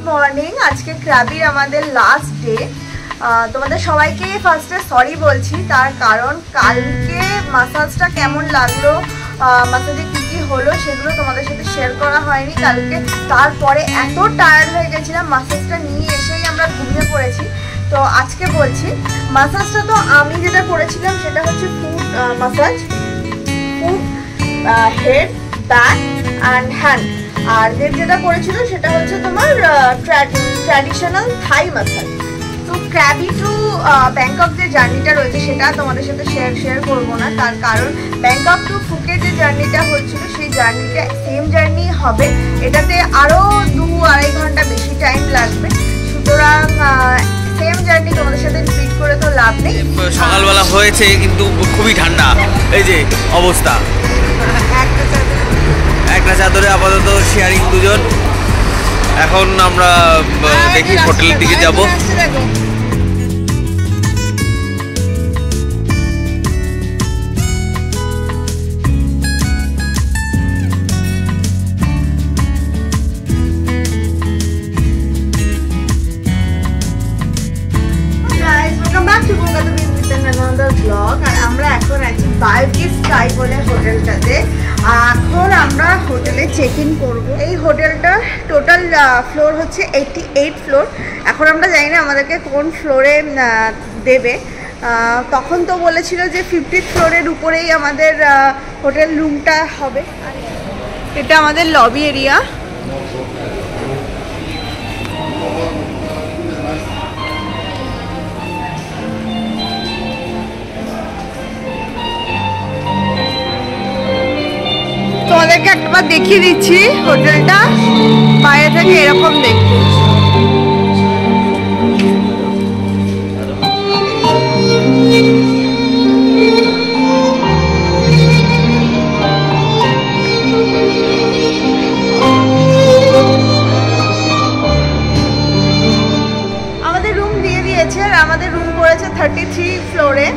Morning. আজকে ক্রাবির আমাদের last day. তোমাদের সবাইকে ফার্স্টে সরি বলছি, তার কারণ কালকে মাসাজটা কেমন লাগলো, মাসাজে কী কী হলো সেগুলো তোমাদের সাথে শেয়ার করা হয়নি কালকে। তারপরে এত টায়ার্ড হয়ে গেছিলাম, মাসাজটা নিয়ে এসেই আমরা ঘুমিয়ে পড়েছি। তো আজকে বলছি, মাসাজটা তো আমি যেটা করেছিলাম সেটা হচ্ছে foot massage, foot, head, back and hand. আর দেব যেটা করেছিল সেটা হচ্ছে তোমার ট্র্যাডিশনাল থাই মাসাজ। তো ক্র্যাবি টু ব্যাংকক যে জার্নিটা রয়েছে সেটা তোমাদের সাথে শেয়ার করবো না, তার কারণ ব্যাংকক টু ফুকেট যে জার্নিটা হচ্ছিল সেই জার্নিটা সেম জার্নি হবে, এটাতে আরও 2-2.5 ঘন্টা বেশি টাইম লাগবে। সুতরাং সেম জার্নি তোমাদের সাথে রিপিট করে তো লাভ নেই। সকালবেলা হয়েছে কিন্তু খুবই ঠান্ডা, এই যে অবস্থা। একটা চাদরে আপাতত শেয়ারিং দুজন। এখন আমরা দেখি হোটেলের দিকে যাব। আর আমরা এখন আছি বায়োটি স্কাই বলে হোটেলটাতে। এখন আমরা হোটেলে চেক ইন করবো। এই হোটেলটা টোটাল ফ্লোর হচ্ছে 88 ফ্লোর। এখন আমরা জানি না আমাদেরকে কোন ফ্লোরে দেবে। তখন তো বলেছিল যে 50th ফ্লোরের উপরেই আমাদের হোটেল রুমটা হবে। এটা আমাদের লবি এরিয়া। তোমাদেরকে একবার দেখিয়ে দিচ্ছি হোটেলটা বাইরে থেকে এরকম দেখতে। আমাদের রুম দিয়ে দিয়েছে আর আমাদের রুম পড়েছে 33 ফ্লোরে।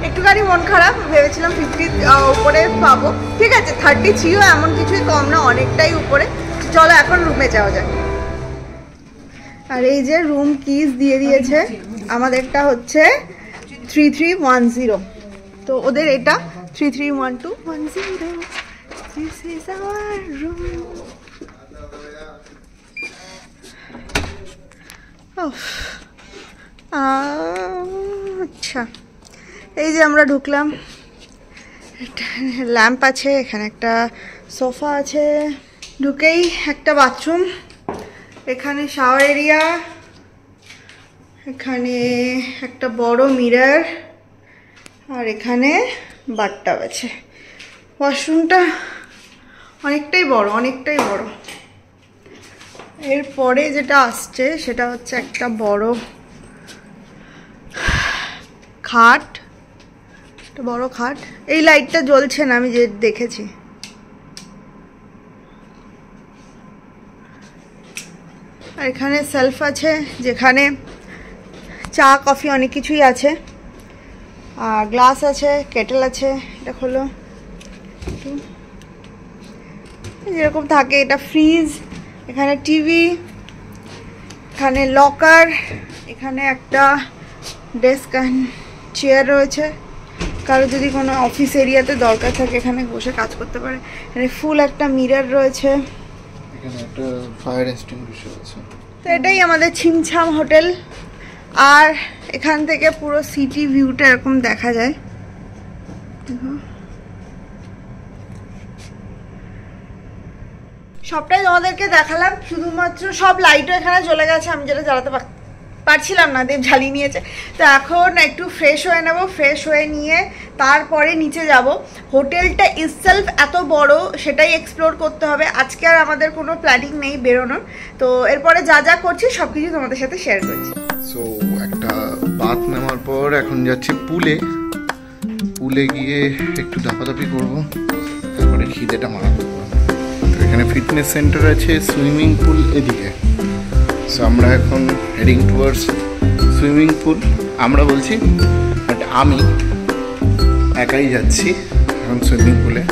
একটুখানি মন খারাপ, ভেবেছিলাম 50 উপরে পাবো। ঠিক আছে, 33ও এমন কিছুই কম না, অনেকটাই উপরে। চলো এখন রুমে যাওয়া যায়। আর এই যে রুম কিজ দিয়ে দিয়েছে, আমাদেরটা হচ্ছে 3310, তো ওদের এটা 331210। This is our room. আচ্ছা, এই যে আমরা ঢুকলাম, ল্যাম্প আছে, এখানে একটা সোফা আছে, ঢুকেই একটা বাথরুম, এখানে শাওয়ার এরিয়া, এখানে একটা বড় মিরর, আর এখানে বাথটাব আছে। ওয়াশরুমটা অনেকটাই বড়। এরপরে যেটা আসছে সেটা হচ্ছে একটা বড় খাট, একটা বড় খাট। এই লাইটটা জ্বলছে না, আমি যে দেখেছি। আর এখানে সেলফ আছে যেখানে চা কফি অনেক কিছুই আছে, আর গ্লাস আছে, কেটেল আছে। এটা খোলো, যেরকম থাকে এটা ফ্রিজ, এখানে টিভি, এখানে লকার, এখানে একটা ডেস্ক অ্যান্ড চেয়ার রয়েছে, কারো যদি কোনো অফিস এরিয়াতে দরকার থাকে এখানে বসে কাজ করতে পারে। এখানে ফুল একটা মিরর রয়েছে, এখানে একটা ফায়ার এক্সটিংগুইশার আছে। তো এটাই আমাদের ছিমছাম হোটেল। আর এখান থেকে পুরো সিটি ভিউটা এরকম দেখা যায়। সবটাই তোমাদেরকে দেখালাম, শুধুমাত্র সব লাইটও এখানে চলে গেছে, আমি যেটা জ্বালাতে পারছিলাম না, দেব ঝালিয়ে নিয়েছে। তো এখন একটু ফ্রেশ হয়ে নেব, ফ্রেশ হয়ে নিয়ে তারপরে নিচে যাব। হোটেলটা ইটসেলফ এত বড়, সেটাই এক্সপ্লোর করতে হবে। আজকে আর আমাদের কোনো প্ল্যানিং নেই বেরোনোর, তো এরপরে যা করছি সব কিছু তোমাদের সাথে শেয়ার করছি। সো একটা বাথ নেওয়ার পর এখন যাচ্ছি পুলে গিয়ে একটু দাপাদাপি করবো, তারপরে খিদেটা মারাতে পারবো। তো এখানে ফিটনেস সেন্টার আছে, সুইমিং পুল এদিকে। সো আমরা এখন হেডিং টুয়ার্ডস সুইমিং পুল। আমরা বলছি, বাট আমি একাই যাচ্ছি এখন সুইমিং পুলে।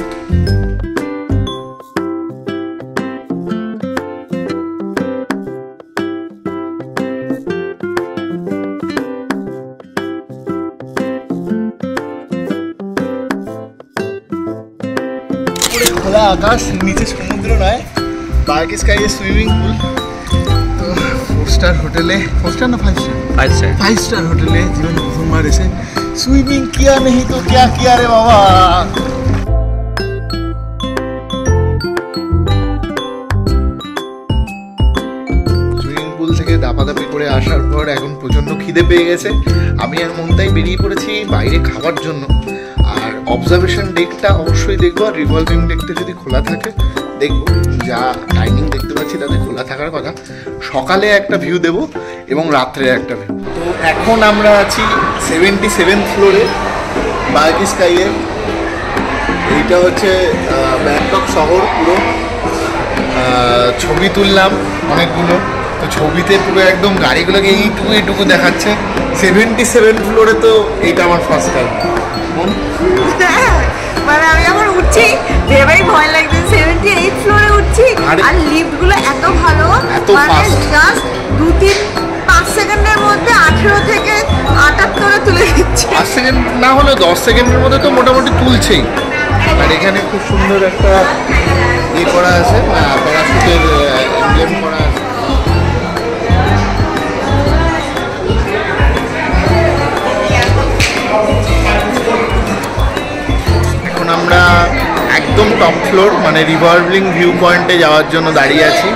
খোলা আকাশ, নিচে সমুদ্র নয়, বার্ক স্কাইয়ে সুইমিং পুল। তো 4 স্টার হোটেলে, 4 স্টার না 5 স্টার? 5 স্টার হোটেলে জীবনে প্রথমবার এসে সুইমিং কিয়া নেই তো क्या किया রে বাবা। সুইমিং পুল থেকে দাপাদাপি করে আসার পর এখন প্রচন্ড খিদে পেয়ে গেছে। আমি আর মনটাই বেরিয়ে পড়েছি বাইরে খাওয়ার জন্য। আর অবজারভেশন ডেকটা অবশ্যই দেখবো, আর রিভলভিং ডেকটা যদি খোলা থাকে দেখবো। যা টাইমিং দেখতে পাচ্ছি তাতে খোলা থাকার কথা। সকালে একটা ভিউ দেব এবং রাত্রে একটা ভিউ। তো এখন আমরা আছি 77th ফ্লোরে বার্ক স্কাইয়ে। এইটা হচ্ছে ব্যাংকক শহর পুরো। ছবি তুললাম অনেকগুলো, তো ছবিতে পুরো একদম গাড়িগুলোকে এইটুকু দেখাচ্ছে। 77 ফ্লোরে, তো এইটা আমার ফার্স্ট টাইম। মানে আমি আবার উঠছি, ভেবেই ভয় লাগছে। 78 ফ্লোরে উঠছি, আর লিফট গুলো এত ভালো, মানে জাস্ট 2-3-5 সেকেন্ডের মধ্যে 18 থেকে 78 তুলে দিচ্ছে। 5 সেকেন্ড না হলেও 10 সেকেন্ডের মধ্যে তো মোটামুটি তুলছেই। আর এখানে খুব সুন্দর একটা ইয়ে করা আছে, প্যারাশুটের এমব্লেম করা আছে। এখন আমরা একদম টপ ফ্লোর মানে রিভলভিং ভিউ পয়েন্টে যাওয়ার জন্য দাঁড়িয়ে আছি।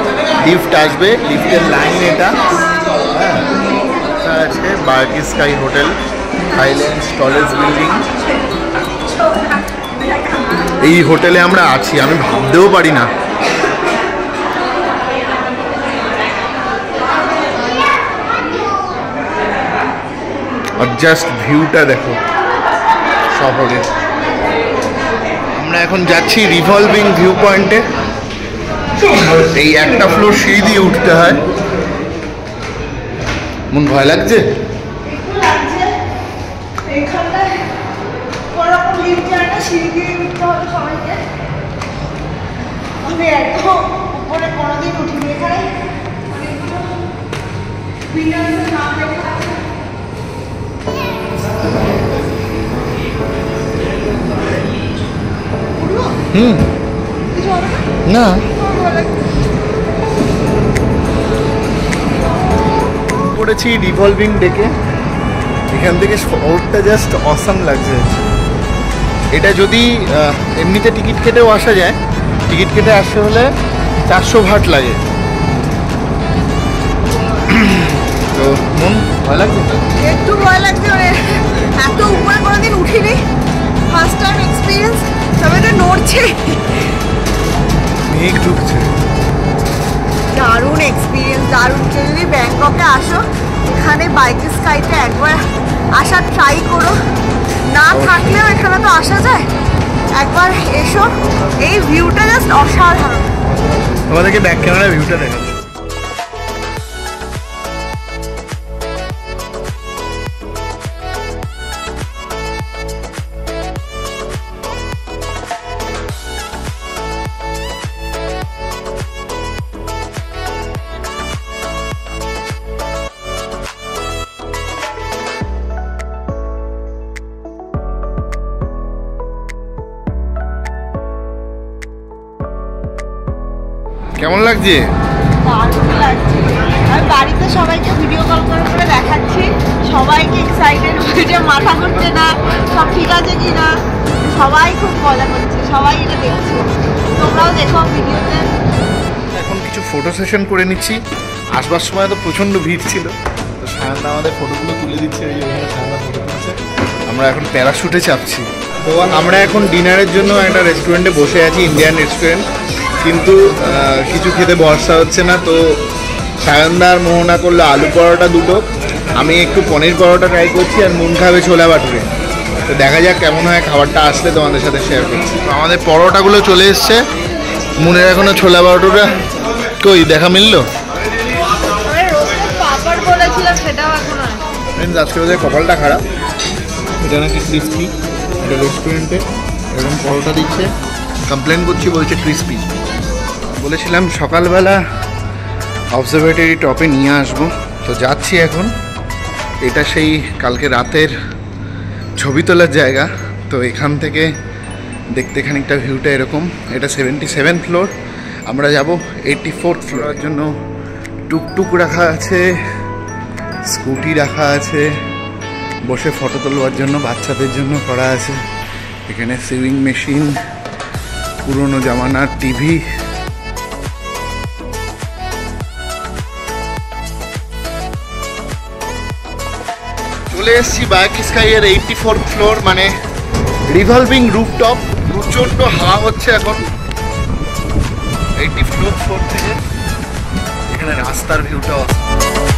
লিফট আসবে, লিফটের লাইন এটা। আছে বার্ক sky hotel, Highlands tallest building. এই হোটেলে আমরা আছি, আমি ভাবতেও পারি না। আর জাস্ট ভিউটা দেখো শহরের। আমরা এখন যাচ্ছি রিভলভিং ভিউ পয়েন্টে। এই একটা ফ্লোর সিঁড়ি দিয়ে উঠতে হয়। মন ভয় লাগছে? কোনোদিন উঠিনি এখানে। না পড়েছি রিভলভিং ডেকে। এখান থেকে শহরটা জাস্ট অসাম লাগছে। এটা যদি এমনিতে টিকিট কেটেও আসা যায়, টিকিট কেটে আসতে হলে 400 ভাট লাগে। তো মন ভয় লাগছে? একটু ভয় লাগছে, মানে এত উপরে কোনোদিন উঠিনি, ফার্স্ট টাইম এক্সপিরিয়েন্স। তবে তো নড়ছে, মেঘ ঢুকছে। দারুণ এক্সপিরিয়েন্স, দারুণ। যদি ব্যাংককে আসো, এখানে বার্ক স্কাইতে একবার আসার ট্রাই করো। না থাকলেও এখানে তো আসা যায়, একবার এসো। এই ভিউটা জাস্ট অসাধারণ। তোমাদেরকে ব্যাক ক্যামেরা ভিউটা দেখাচ্ছি। কেমন লাগছে? দারুণ লাগছে। আমি বাড়িতে সবাইকে ভিডিও কল করে দেখাচ্ছি, সবাইকে এক্সাইটেড হয়েছে, মাথা ঘুরছে না, সব ঠিক আছে কি না। সবাই খুব মজা করছে, সবাই এটা দেখছে। তোমরাও দেখো ভিডিওতে। এখন কিছু ফটো সেশন করে নিচ্ছি। আসবার সময় তো প্রচণ্ড ভিড় ছিল, তো সায়নদা আমাদের ফটোগুলো তুলে দিচ্ছে। এই ওখানে সায়নদা ফটো তুলছে। আমরা এখন প্যারাশুটে চাপছি। তো আমরা এখন ডিনারের জন্য একটা রেস্টুরেন্টে বসে আছি, ইন্ডিয়ান রেস্টুরেন্ট। কিন্তু কিছু খেতে ভরসা হচ্ছে না। তো সায়নদা আর মোহনা করলো আলু পরোটা দুটো, আমি একটু পনির পরোটা ট্রাই করছি, আর মন খাবে ছোলা বাটুরে। তো দেখা যাক কেমন হয়, খাবারটা আসলে তোমাদের সাথে শেয়ার করছি। আমাদের পরোটাগুলো চলে এসছে, মনের এখনো ছোলা বাটুরা কই দেখা মিললো? আজকে বোধহয় কপালটা খারাপ। এটা নাকি ক্রিস্পি, এটা রেস্টুরেন্টে এরকম পরোটা দিচ্ছে, কমপ্লেন করছি, বলছে ক্রিস্পি। বলেছিলাম সকালবেলা অবজারভেটরি টপে নিয়ে আসবো, তো যাচ্ছি এখন। এটা সেই কালকে রাতের ছবি তোলার জায়গা। তো এখান থেকে দেখতে খানিকটা ভিউটা এরকম। এটা 77 ফ্লোর, আমরা যাব 84 ফ্লোরের জন্য। টুকটুক রাখা আছে, স্কুটি রাখা আছে, বসে ফটো তোলবার জন্য বাচ্চাদের জন্য করা আছে। এখানে সুইং মেশিন, পুরনো জামানার টিভি। চলে এসছি বায়াক স্কাইয়ের 84 ফ্লোর, মানে রিভলভিং রুফটপ। প্রচণ্ড হাওয়া হচ্ছে এখন 84 ফ্লোর থেকে। এখানে রাস্তার ভিউটাও আছে।